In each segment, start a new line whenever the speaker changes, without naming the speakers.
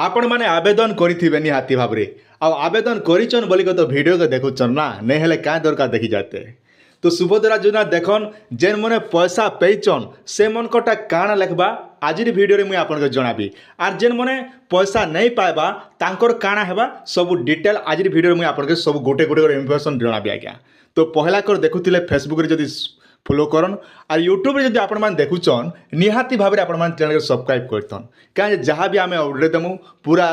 आपण मैंने आवेदन करें निहाती भाव में आवेदन करचन बोलिक तो वीडियो के देखुचन ना नहीं हेले क्या दरकार देखी जाते। तो सुभद्रा योजना देखन जेन मैंने पैसा पेचन से मन कटा काण लिखबा आज भिडियो मुझे आपको जनाबी आर जेन मैंने पैसा नहीं पाइबा तांकर काण हेबा सब डिटेल आज भिडियो मुझे आपको सब गोटे गोटे इनफर्मेशन जनाबी आज्ञा। तो पहला कर देखुले फेसबुक रे जदि फॉलो करन और यूट्यूब रे जदि आपण मान देखुचन निहाती भाव में आपण मान चैनल के सब्सक्राइब करतन क्या जहाँ भी आम अपडेट देमु पूरा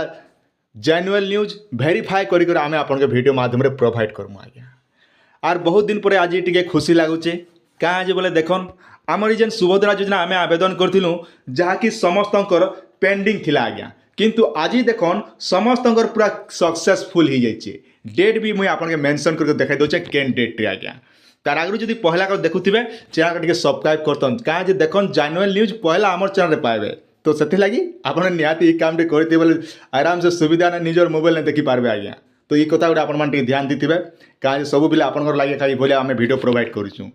जेन्युइन न्यूज वेरीफाई कर आम आपन वीडियो माध्यम रे प्रोवाइड करमु आज्ञा। आर बहुत दिन पर आज टी खुशी लगुचे क्या बोले देखन आमर जेन सुभद्रा योजना आम आवेदन करूँ जहाँकि समस्त पेंडिंग थिला आज्ञा किंतु आज देखन समस्त पूरा सक्सेसफुल हो जाइए। डेट भी मुझे आपके मेंशन करके देखा दूचे केन डेट रे आज्ञा। तार आगु जब पहला कर देखुवे चैनल के सब्सक्राइब करतन क्या देखन जेन्युइन न्यूज पहला आमर चैनल पाइबे। तो से लगी आप निहाती काम करते बोले आराम से सुविधा ने निजर मोबाइल ने देखी पारे आज्ञा। तो ये कथा गोटे आपण ध्यान देते क्या सब पिला आपंकर लगे खाली बोले आम वीडियो प्रोवाइड करूँ।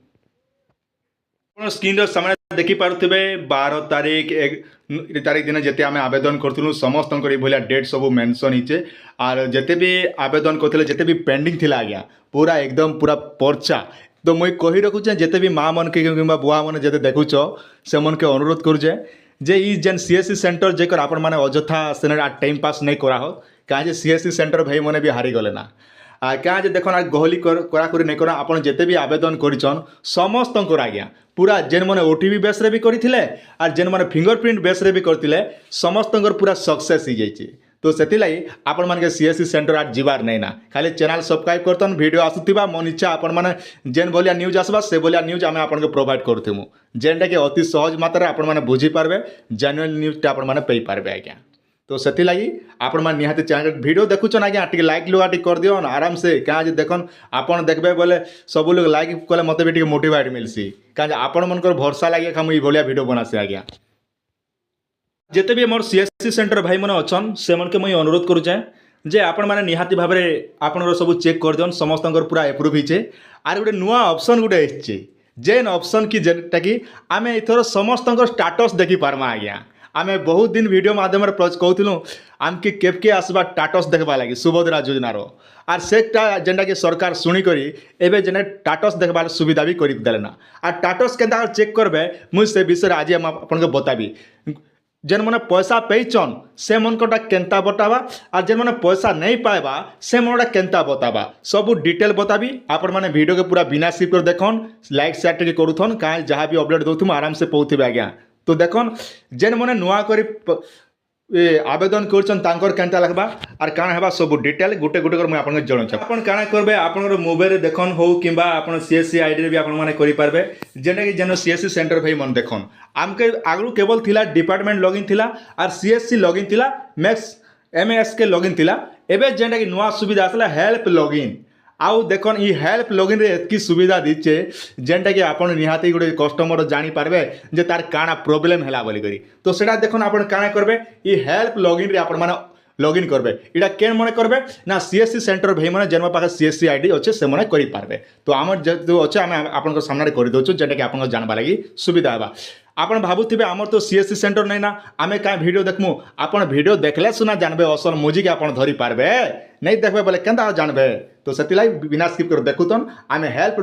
स्क्रीन सामने देखी पारे 12 तारीख 1 तारीख दिन जिते आम आवेदन करूँ समस्त भाया डेट सब मेंशन होचे आर जिते भी आवेदन करते जिते भी पेंडिंग थिला आज्ञा पूरा एकदम पूरा पर्चा। तो मुझे कही रखुचे जिते भी माँ मन के कि बुआ मैंने जिते देखुच से मन के अनुरोध करुचे जे ई जेन सीएससी सेंटर जेकर आपण मैंने अଯଥା से टाइम पास नहीं करा हो क्या सीएससी सेंटर भाई मैंने भी हारी गले ना क्या देखो ना गहली कराकरी नहीं करा आपन जिते भी आवेदन करिछन समस्त आज्ञा पूरा जेन मैंने ओटीपी बेस रे भी करथिले आर जेन मैंने फिंगरप्रिंट बेस रे भी करथिले समस्त पूरा सक्सेस हो जाइए। तो से आपण मान के सीएससी सेंटर आज जीवार नहीं ना खाली चैनल सब्सक्राइब करतन वीडियो आसुथिबा मन इच्छा आपण माने जेन भलिया न्यूज आसबा से भलिया न्यूज आम आपको प्रोवाइड करथिमु जेनटा कि अति सहज मात्रा आपण माने बुझी पारबे जेन्युइन न्यूज आपण माने पई पारबे आज्ञा। तो से लगी आपण मान निहाती चैनल वीडियो देखुचन आज्ञा टी लाइक लुआ टी कर दियो आराम से क्या देखन आपण देखबे बोले सब लोग लाइक कले मते भी टी मोटिवेट मिलसी क्या आपण मनकर भरोसा लागे हम ई भलिया वीडियो बनासे आज्ञा। जिते भी मोर सीएससी सेंटर भाई मैंने अच्छन से मन के मुझे अनुरोध करुचे जे आपण मैंने निहाती भाव में आपन सब चेक कर दियन समस्त पूरा एप्रुव होचे आर गोटे नुआ ऑप्शन गोटे एसचे जेन ऑप्शन की जेटा कि आम एथर समस्त स्टाटस देखी पार्मा आज्ञा। आम बहुत दिन वीडियो माध्यम कहूँ आमके केबके आसबा स्टाटस देखबा लगी सुभद्रा योजनार आर सेटा जेनटा कि सरकार शुणिक एवं जेन स्टाटस देखबार सुविधा भी कर देना आर स्टाटस केन्ता चेक करबे मुझे से विषय आज आपको बताबी जेन मैंने पैसा पेचन से मन कटा केन्ता बतावा और जेन मैंने पैसा नहीं पाइबा से मनटा केन्ता बतावा सब डिटेल बताबी आपण मैंने वीडियो के पूरा बिना स्किप कर देखन लाइक शेयर टे करूथन क्या जहाँ भी अपडेट दूँ आराम से पहुँचे आज्ञा। तो देखन जेन मैंने नुआ करी आवेदन कर केन्ता लगवा आर काण हेबा सब डिटेल गोटे गोटे कर मुझे जनाऊँ आपन काण करबे आपन मोबाइल देखन हो कि आप सीएससी आईडी भी आपने करें पारे जेनटा कि जेन सीएससी सेंटर भाई मन देखन आमके आगु केवल थिला डिपार्टमेंट लॉगिन थिला आर सीएससी लॉगिन थिला मैक्स एमएस के लॉगिन थिला एबे जेनटा कि नुआ सुविधा आसला हेल्प लॉगिन आउ देखन ई हेल्प लॉगिन रे एतकी सुविधा दीचे जेनटा कि आपन निहाती गोटे कस्टमर जानी पारबे जे तार काना प्रॉब्लम हैला बोली करी। तो सेटा देखन आपन काना करबे ई हेल्प लॉगिन रे आपन माने लॉगिन करबे इटा केन मने करबे ना सीएससी सेंटर भाई माने जेनवा पाखे सीएससी आईडी अच्छे से मने करि पारबे। तो आमर जो अच्छे आम आपन सामने कर दउछु जेटा कि आपन जानबा लागि सुविधा हेबा। आपन भाबुथिबे आमर तो सीएससी सेंटर नहीं ना आमे का वीडियो देखमु आपन वीडियो देखले सुना जानबे असल मुजिक आपन धरि पारबे नहीं देखबे बोले केनता जानबे। तो सेतिलाई बिना स्किप कर देखुतन आमे हेल्प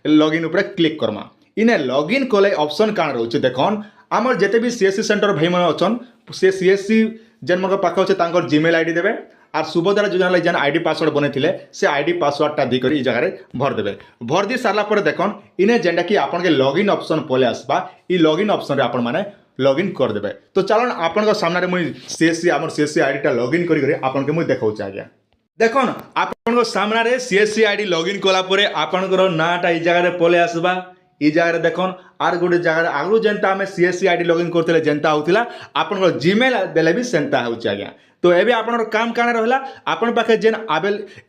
लॉगिन ऊपर क्लिक करमा इने लॉगिन कोले ऑप्शन कान रहउछ देखन आमर जेते भी सीएससी सेंटर भाई मन अछन से सीएससी जेन मन पाख अच्छे तांकर जीमेल आईडी देबे आर सुभद्रा योजना जेन आईडी पासवर्ड बनेथिले से आईडी पासवर्डटा दी करी जगह भर देबे भर दी सारला पर देखन इने जेनटा कि आपन के लॉगिन ऑप्शन पले आसबा ई लॉगिन ऑप्शन रे आपन माने लॉगिन कर देबे। तो चलन आपन को सामने मुई सीएससी हमर सीएससी आईडीटा लॉगिन करी आपन के मुई देखाउछ आज्ञा। देखन आपन को सामने रे सीएससी आईडी लॉगिन कला परे आपन को नाटा ई जगह रे पले आसबा ई जगह देखन आर गोटे जगह आगु जेनता आम सीएससी आईडी लॉगिन करते जेनता होता आपन जीमेल देले भी सेंता होउछ आज्ञा। तो एबे आपन काम काना रहला आपन पाखे जेन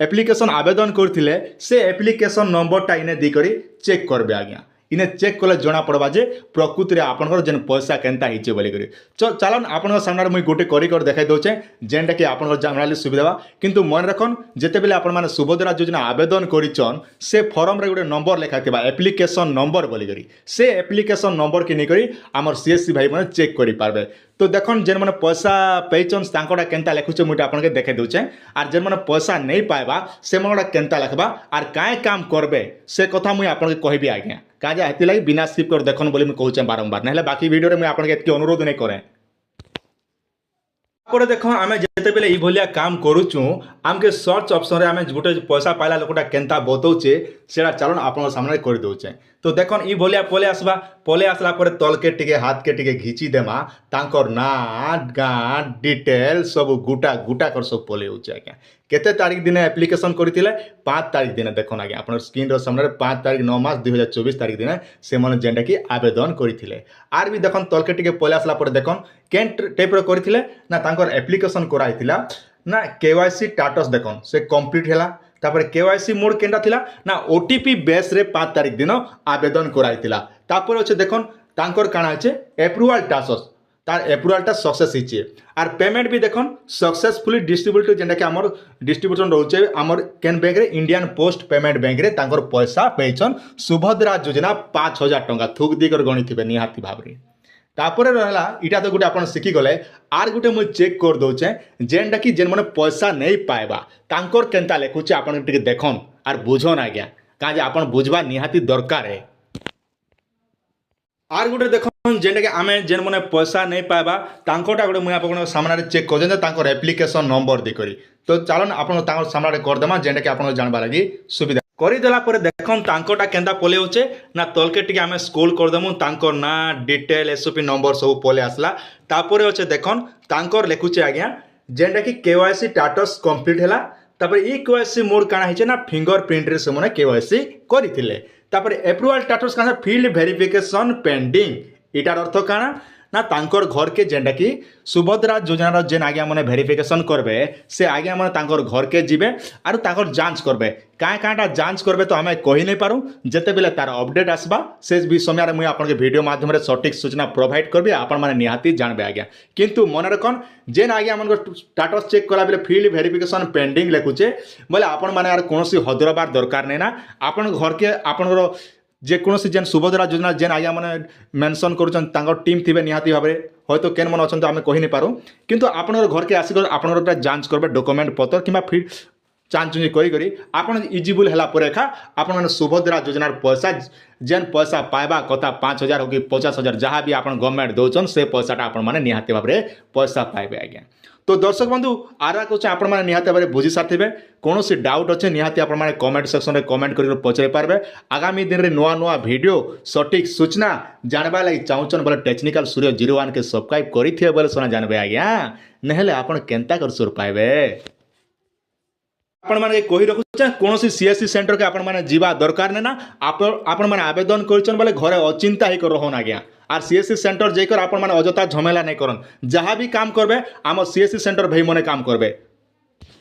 एप्लिकेशन आवेदन करथिले से एप्लिकेशन नंबरटा इने दी करी चेक करबे आज्ञा। इने चेक कले जना पड़वा जे प्रकृति आपनकर जेन पैसा केनता हिचे बोली करी। चलन आपन सामने मुई गोटे करी कर देखाई दउचे जेनटा कि आपनकर जानवाली सुविधा बा। किंतु मन रखन जेते बेले आपन माने सुभद्रा योजना आवेदन करिचन से फॉर्म रे गोटे नंबर लेखा थिबा एप्लिकेशन नंबर बोली करी से एप्लिकेशन नंबर के निकरी हमर सीएससी भाई माने चेक करि पारबे। तो देखन जेन माने पैसा पेचन तांकोटा केनता लेखुचे मुटा आपन के देखाई दउचे आर जेन माने पैसा नहीं पाएबा से मनोटा केनता लेखबा आर काय काम करबे से कथा मुई आपन के कहबी आज्ञा काजे हेति लागि बिना स्किप कर देखन बोली मैं कहूचे बारंबार नहले बाकी वीडियो रे मैं आपन के एतके अनुरोध नहीं करे। तापर देख आम जिते बेले ये काम करुचु आमके सर्च ऑप्शन रे आम गोटे पैसा पाइला लोकटा केनता बतौचे से चलन आप सामने कर दौचे। तो देखन ई भलिया पले आसबा पले आसला पर तल के टिके हाथ के टिके घिची देमा तांकर ना गाँ डिटेल सब गुटा गुटा कर सब पले होचे आज्ञा। केते तारीख दिन एप्लिकेशन करथिले 5 तारीख दिन देखन आज्ञा आपन स्क्रीन रो सामने 5 तारीख 9 मास 2024 तारीख दिन से मन जेंडा की आवेदन करथिले। आर भी देखन तल के टिके पले आसला पर देखन केन टाइप रो करथिले ना तांकर एप्लिकेशन कराइथिला ना केवाईसी स्टेटस देखन से कंप्लीट हैला। तापर केवाईसी मोड केनटा थिला ना ओटीपी बेस रे 5 तारीख दिन आवेदन कराइथिला। तापर अछि देखन तांकर काना अछि अप्रूवल टास्क तार अप्रूवलटा सक्सेस हिचे आर पेमेंट भी देखन सक्सेसफुली डिस्ट्रीब्यूटेड जेंटा कि हमर डिस्ट्रीब्यूशन रहउचे हमर केन बैंक रे इंडियन पोस्ट पेमेंट बैंक रे तांकर पैसा पेचन सुभद्रा योजना 5000 टंका थुक दी कर गणी थिबे निहाती भाबरे। तापर रहला इटा तो गोटे आपन सिखी गले आर गोटे मुझे चेक कर दउचे जेनटा कि जेन माने पैसा नहीं पाएबा तांकर केनता लेखुचे आपन टिके देखन आर बुझन आज्ञा काजे आपन बुझबा निहाती दरकार है। आर गोटे देखन जेनटा कि आमे जेन माने पैसा नहीं पाएबा तांकोटा गोटे मुझे आपन सामने चेक कर जे तांकर एप्लिकेशन नंबर दे करी। तो चलन आपन तांकर सामने कर देमा जेनटा कि आपन जानबा लागि सुविधा करदेला पर देखन तांकोटा केनता पले होचे ना तलके टिके आमे स्क्रॉल कर देमु तांकर ना डिटेल एसओपी नंबर सब पले आसला। तापर होचे देखन तांकर लेखुचे आज्ञा जेनटा कि केवाईसी स्टेटस कंप्लीट हैला। तापर ई केवाईसी मोड काना हिचे ना फिंगरप्रिंट रे से मने केवाईसी करिथिले। तापर अप्रूवल स्टेटस काना फील्ड वेरिफिकेशन पेंडिंग इटार अर्थ काना ना तांकर घर के जेनटा कि सुभद्रा योजना जेन आज्ञा माने वेरिफिकेशन करबे से आज्ञा माने तांकर घर के जिबे आर तांकर जांच करबे काँ काँटा जांच करबे तो आमे कहि नहीं पारू जेते बेले तार अपडेट आसबा से भी समय मुझे आपन के वीडियो माध्यम रे सटीक सूचना प्रोवाइड करबे आपन माने निहाती जानबे आज्ञा। किंतु मन रखन जेन आज्ञा मन स्टेटस चेक कला बेले फील्ड वेरिफिकेशन पेंडिंग लेखुचे बोले आपन माने यार कोनोसी हदरबार दरकार नै ना आपन घर के आपन जेकोसी जेन सुभद्रा योजना जेन आज्ञा मैंने मेनसन कर टीम थे निहाती भाव में हयतो केन मन अच्छा आम कही नहीं पारू किंतु आपण घर के आसिक आप जांच करबे डॉक्यूमेंट पत्र कि फिर चांचुंजी करी आपन इजिबल है एका आपण सुभद्रा योजनार पैसा जेन पैसा पाइबा कथा 5000 हो कि 50,000 जहाँ भी आप गवर्नमेंट दौन से पैसाटा आपण मैंने निहाती भाव में पैसा पाइबे आज्ञा। तो दर्शक बंधु आरा कुछ आपण मैंने निहाती भाव में बुझी सारी कौन सी डाउट अच्छे निहाती आप कमेंट सेक्शन में कमेंट कर पचारि पारे। आगामी दिन में नुआ नुआ वीडियो सटीक सूचना जानवा लगी चाहून बोले टेक्निकल सूर्य 01 के सब्सक्राइब करेंगे बोले सोना जानबे आज्ञा नहले आपण केनता कर सुर पाइबे। आपण माने कहि रखुचे कौन सीएससी सेंटर के आपण माने जीवा दरकार नै ना आपण माने आवेदन करछन बोले घरे अचिंता ही कर रहन आज्ञा आर सीएससी सेंटर जेकर आपण माने अजता झमेला नहीं करन जहाँ भी काम करबे आम सीएससी सेंटर भाई मने काम करबे